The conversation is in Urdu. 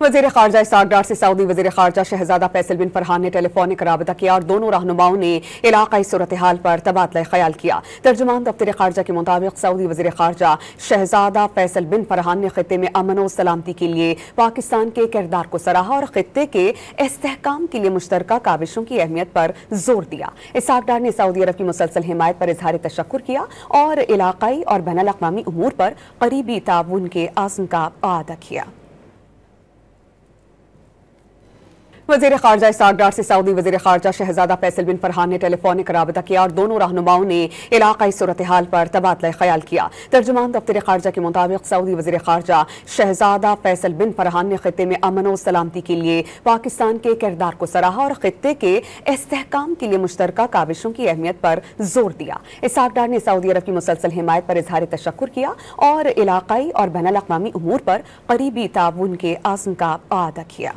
وزیر خارجہ اسحاق ڈار سے سعودی وزیر خارجہ شہزادہ فیصل بن فرحان نے ٹیلی فونک رابطہ کیا اور دونوں رہنماؤں نے علاقائی صورتحال پر تبادلہ خیال کیا۔ ترجمان دفتر خارجہ کے مطابق سعودی وزیر خارجہ شہزادہ فیصل بن فرحان نے خطے میں امن و سلامتی کے لیے پاکستان کے کردار کو سراہا اور خطے کے استحکام کے لیے مشترکہ کاوشوں کی اہمیت پر زور دیا۔ اسحاق ڈار نے سعودی عرب کی مسلسل حمایت پر اظہار تشکر کیا اور علاقائی اور بین الاقوامی امور پر قریبی تعاون کے عزم کا اعادہ کیا۔ وزیر خارجہ اسحاق ڈار سے سعودی وزیر خارجہ شہزادہ فیصل بن فرحان نے ٹیلی فونک رابطہ کیا اور دونوں رہنماؤں نے علاقائی صورتحال پر تبادلہ خیال کیا۔ ترجمان دفتر خارجہ کے مطابق سعودی وزیر خارجہ شہزادہ فیصل بن فرحان نے خطے میں امن و سلامتی کے لیے پاکستان کے کردار کو سراہا اور خطے کے استحکام کے لیے مشترکہ کاوشوں کی اہمیت پر زور دیا۔ اسحاق ڈار نے سعودی عرب کی مسلسل حمایت پر اظہار تشکر کیا اور علاقائی اور بین الاقوامی امور پر قریبی تعاون کے عزم کا اعادہ کیا۔